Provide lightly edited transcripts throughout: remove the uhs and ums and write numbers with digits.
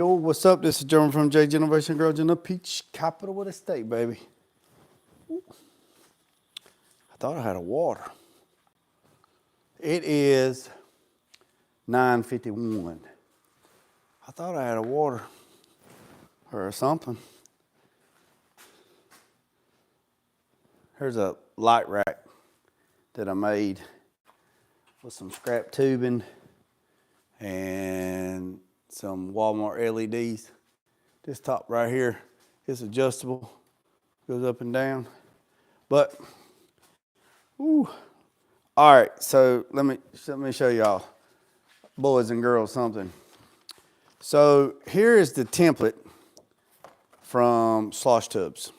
Yo, what's up? This is German from J Generation Girls in the Peach Capital with a State, baby. Ooh. I thought I had a water. It is 9:51. I thought I had a water or something. Here's a light rack that I made with some scrap tubing and some Walmart LEDs. This top right here is adjustable, goes up and down. But, ooh. All right, so let me show y'all, boys and girls, something. So here is the template from Slosh Tubz.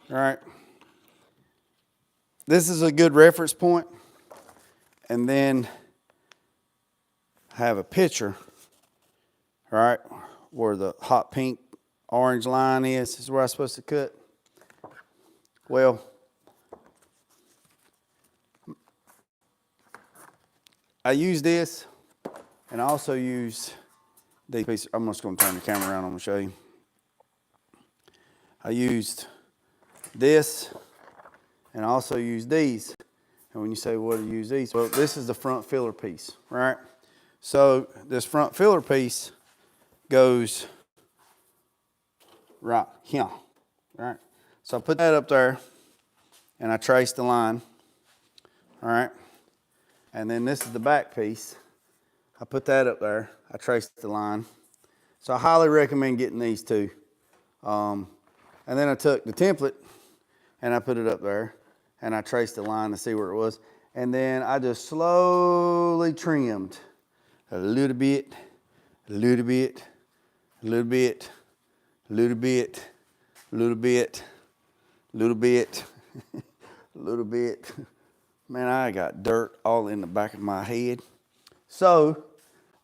All right. This is a good reference point. And then I have a picture, all right, where the hot pink orange line is. This is where I'm supposed to cut. Well, I use this, and I also use these pieces. I'm just going to turn the camera around. I'm going to show you. I used this, and I also use these. And when you say, what do you use these? Well, this is the front filler piece, right? So this front filler piece goes right here, right? So I put that up there, and I trace the line, all right? And then this is the back piece. I put that up there. I traced the line. So I highly recommend getting these two. And then I took the template and I put it up there and I traced the line to see where it was. And then I just slowly trimmed a little bit, a little bit, a little bit, a little bit, a little bit, a little bit, a little bit. Man, I got dirt all in the back of my head. So,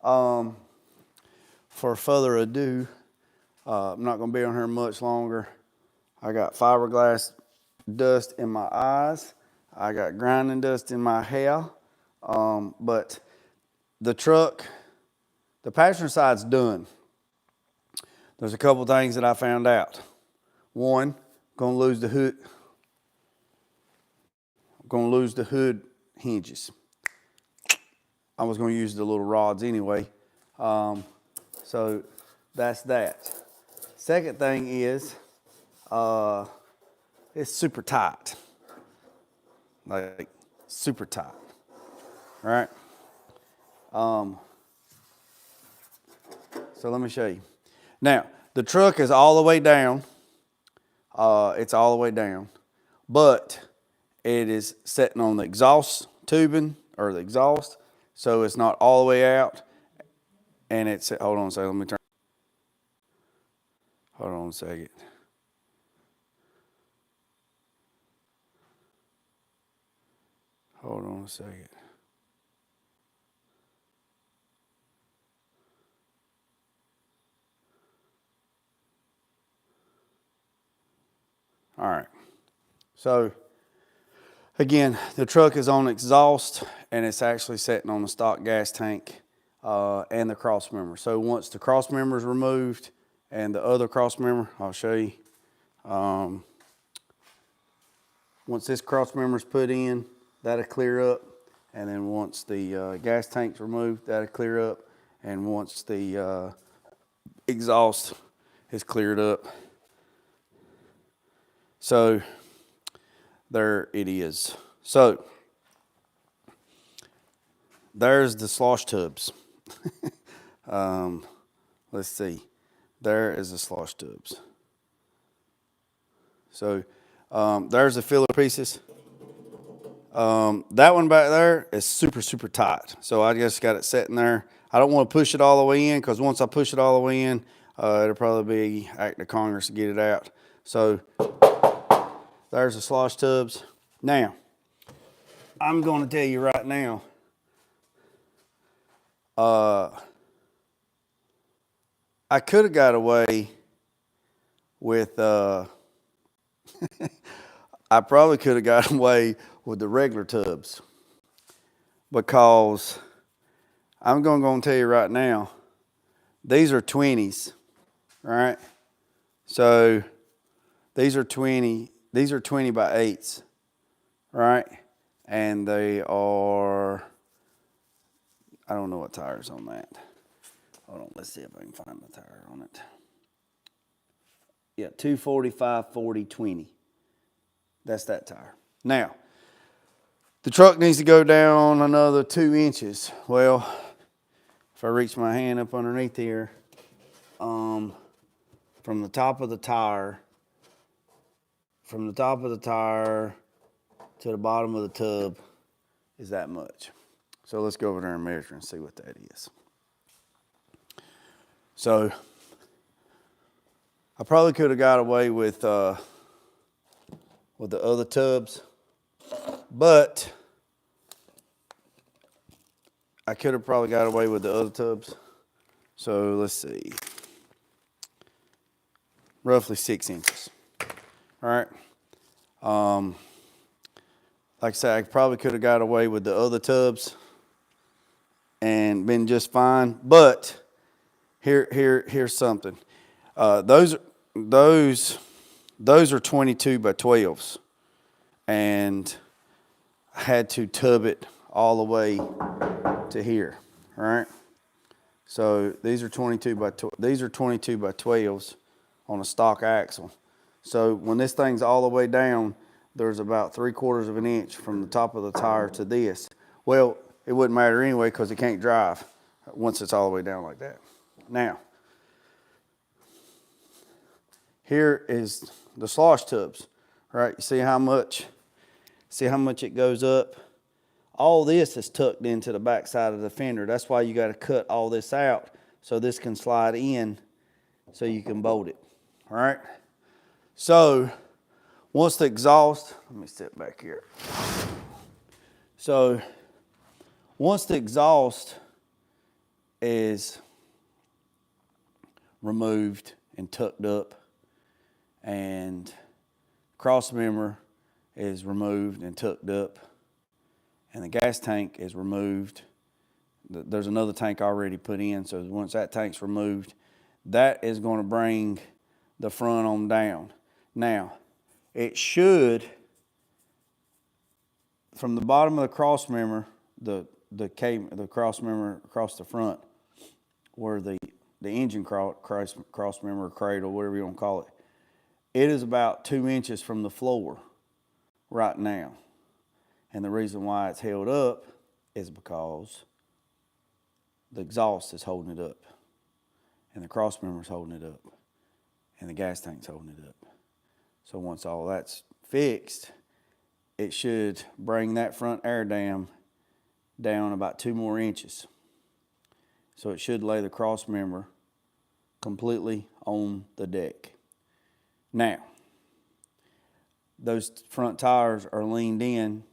for further ado, I'm not going to be on here much longer. I got fiberglass dust in my eyes. I got grinding dust in my hair. But the truck, the passenger side's done. There's a couple things that I found out. One, going to lose the hood. Going to lose the hood hinges. I was going to use the little rods anyway. So that's that. Second thing is, it's super tight. Like, super tight. All right? So let me show you. Now, the truck is all the way down. It's all the way down. But it is sitting on the exhaust tubing, or the exhaust, so it's not all the way out. And it's, hold on a second, let me turn. Hold on a second. Hold on a second. All right. So, again, the truck is on exhaust, and it's actually sitting on the stock gas tank and the cross member. So once the cross member is removed and the other cross member, I'll show you. Once this cross member is put in, that'll clear up. And then once the gas tank's removed, that'll clear up. And once the exhaust is cleared up. So there it is. So there's the Slosh Tubz. Let's see. There is the Slosh Tubz. So there's the filler pieces. That one back there is super, super tight. So I just got it sitting there. I don't want to push it all the way in, because once I push it all the way in, it'll probably be act of Congress to get it out. So there's the Slosh Tubz. Now, I'm going to tell you right now, I could have got away with, I probably could have got away with the regular Tubz, because I'm going to tell you right now, these are 20s, right? So these are 20 by 8s, right? And they are, I don't know what tire's on that. Hold on, let's see if I can find the tire on it. Yeah, 245, 40, 20. That's that tire. Now, the truck needs to go down another 2 inches. Well, if I reach my hand up underneath here, from the top of the tire to the bottom of the tub is that much. So let's go over there and measure and see what that is. So I probably could have got away with the other tubs, but I could have probably got away with the other tubs. So let's see, roughly 6 inches. All right. Like I said, I probably could have got away with the other tubs and been just fine. But here's something. Those are 22 by 12s, and I had to tub it all the way to here. All right. So these are 22 by 12s on a stock axle. So when this thing's all the way down, there's about 3/4 of an inch from the top of the tire to this. Well, it wouldn't matter anyway because it can't drive once it's all the way down like that. Now, here is the Slosh tubs, right? You see how much it goes up? All this is tucked into the back side of the fender. That's why you got to cut all this out so this can slide in so you can bolt it, all right? So once the exhaust, let me step back here. So once the exhaust is removed and tucked up, and cross member is removed and tucked up, and the gas tank is removed, there's another tank already put in, so once that tank's removed, that is going to bring the front on down. Now, it should, from the bottom of the cross member, the cross member across the front, where the engine cross member, cradle, whatever you want to call it, it is about 2 inches from the floor right now. And the reason why it's held up is because the exhaust is holding it up, and the cross member is holding it up, and the gas tank's holding it up. So once all that's fixed, it should bring that front air dam down about 2 more inches. So it should lay the cross member completely on the deck. Now, those front tires are leaned in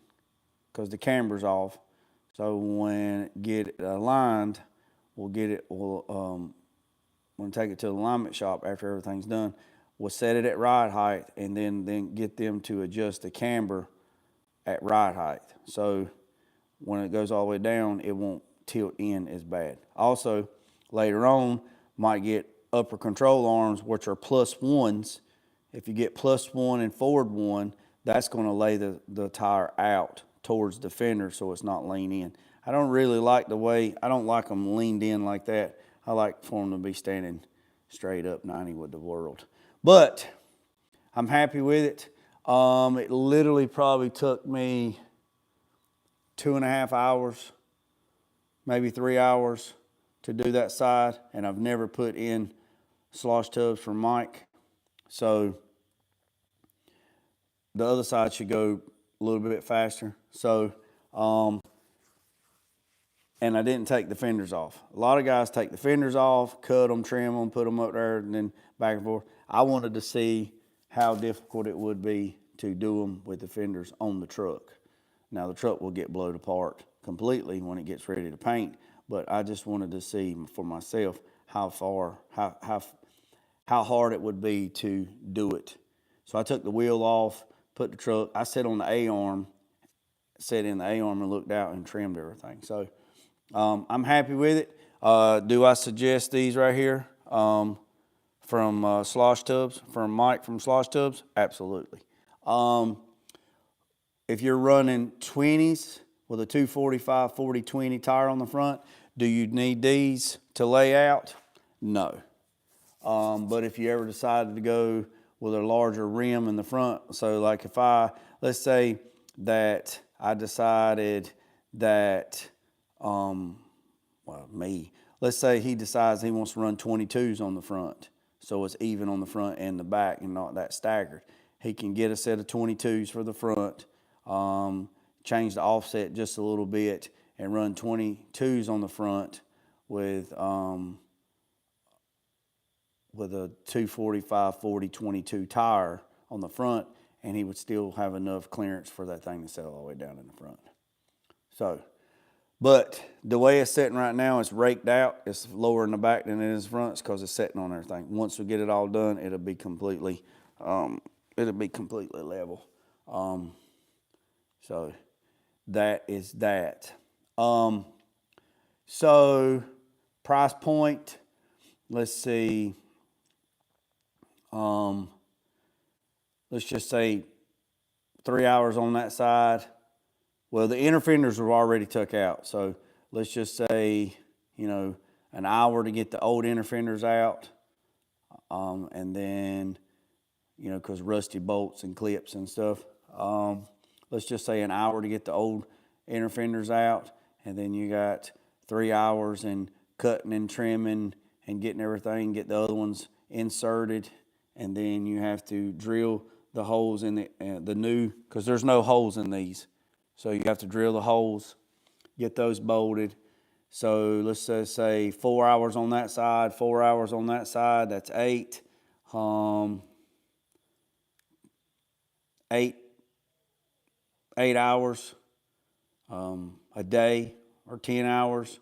because the camber's off. So when it get aligned, we'll take it to the alignment shop after everything's done. We'll set it at ride height and then get them to adjust the camber at ride height. So when it goes all the way down, it won't tilt in as bad. Also, later on, might get upper control arms, which are +1s. If you get +1 and forward 1, that's going to lay the tire out towards the fender so it's not leaned in. I don't really like I don't like them leaned in like that. I like for them to be standing straight up 90 with the world. But I'm happy with it. It literally probably took me 2.5 hours, maybe 3 hours to do that side, and I've never put in Slosh tubs for Mike. So the other side should go a little bit faster. So, and I didn't take the fenders off. A lot of guys take the fenders off, cut them, trim them, put them up there, and then back and forth. I wanted to see how difficult it would be to do them with the fenders on the truck. Now the truck will get blown apart completely when it gets ready to paint, but I just wanted to see for myself how hard it would be to do it. So I took the wheel off, put the truck, I sat on the A-arm, sat in the A-arm and looked out and trimmed everything. So I'm happy with it. Do I suggest these right here from Slosh Tubz, from Mike from Slosh Tubz? Absolutely. If you're running 20s with a 245 40-20 tire on the front, do you need these to lay out? No. But if you ever decided to go with a larger rim in the front, so like if let's say that I decided that, let's say he decides he wants to run 22s on the front, so it's even on the front and the back and not that staggered. He can get a set of 22s for the front, change the offset just a little bit, and run 22s on the front with a 245 40-22 tire on the front, and he would still have enough clearance for that thing to settle all the way down in the front. So, but the way it's sitting right now, it's raked out. It's lower in the back than it is in the front. It's because it's sitting on everything. Once we get it all done, it'll be completely level. So that is that. So price point, let's see. Let's just say 3 hours on that side. Well, the inner fenders were already took out. So let's just say, an hour to get the old inner fenders out. And then, because rusty bolts and clips and stuff. Let's just say an hour to get the old inner fenders out. And then you got 3 hours in cutting and trimming and getting everything, get the other ones inserted. And then you have to drill the holes in the new, because there's no holes in these. So you have to drill the holes, get those bolted. So let's just say 4 hours on that side, 4 hours on that side, that's 8. 8 hours a day, or 10 hours.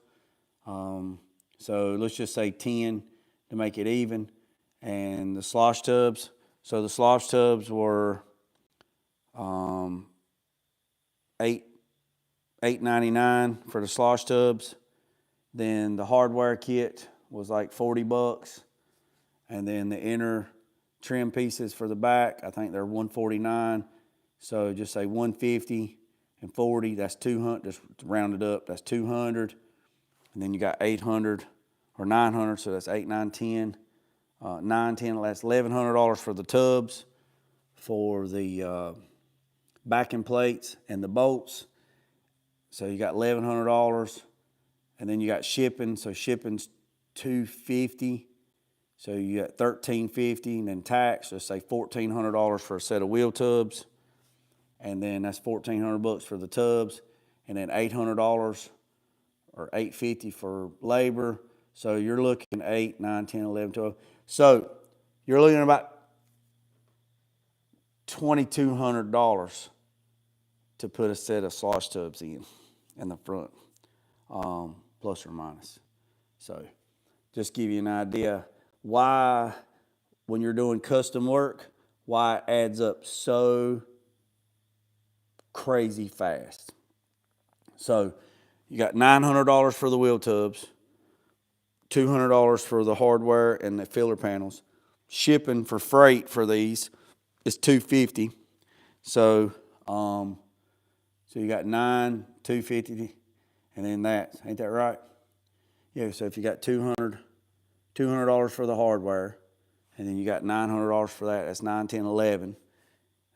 So let's just say 10 to make it even. And the Slosh Tubz, so the Slosh Tubz were $8.99 for the Slosh Tubz. Then the hardware kit was like $40, and then the inner trim pieces for the back, I think they're $149. So just say $150 and $40. That's $200. Just round it up. That's $200. And then you got $800 or $900. So that's $8, $9, $10. $9, $10. That's $1,100 for the tubs, for the backing plates and the bolts. So you got $1,100, and then you got shipping. So shipping's $250. So you got $1,350, and then tax. So say $1,400 for a set of wheel tubs, and then that's $1,400 for the tubs, and then $800 or $850 for labor. So you're looking 8, 9, 10, 11, 12. So you're looking at about $2,200 to put a set of Slosh Tubz in the front, plus or minus. So just give you an idea why, when you're doing custom work, why it adds up so crazy fast. So you got $900 for the wheel tubs, $200 for the hardware and the filler panels. Shipping for freight for these is $250. So you got $250, and then that, ain't that right? Yeah. So if you got $200 for the hardware, and then you got $900 for that, that's 9, 10, 11.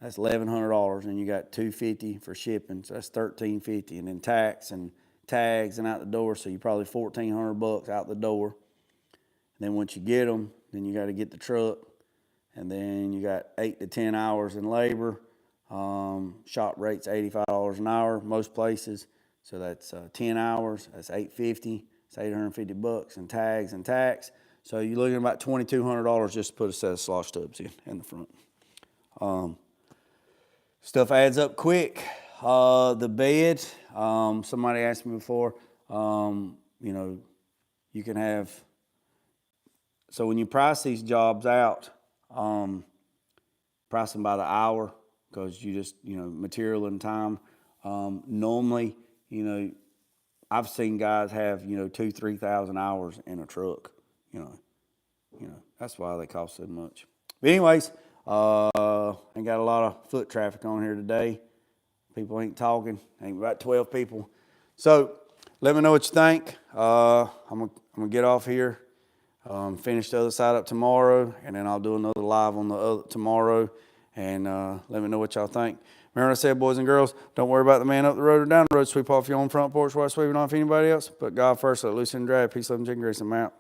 That's $1,100, and you got $250 for shipping, so that's $1,350, and then tax and tags and out the door, so you probably $1,400 out the door. And then once you get them, then you got to get the truck, and then you got 8 to 10 hours in labor. Shop rate's $85 an hour most places, so that's 10 hours. That's $850. It's $850 in tags and tax. So you're looking at about $2,200 just to put a set of Slosh Tubz in the front. Stuff adds up quick. The bed, somebody asked me before, you can have, so when you price these jobs out, price them by the hour, because you just, material and time. Normally, I I've seen guys have, 2,000-3,000 hours in a truck, that's why they cost so much. But anyways, ain't got a lot of foot traffic on here today. People ain't talking, ain't about 12 people. So let me know what you think. I'm gonna get off here, finish the other side up tomorrow, and then I'll do another live on the other tomorrow, and let me know what y'all think. Remember what I said, boys and girls, don't worry about the man up the road or down the road. Sweep off your own front porch while sweeping off anybody else. But God first, let loose and drag. Peace, love, and chicken grease. I'm out.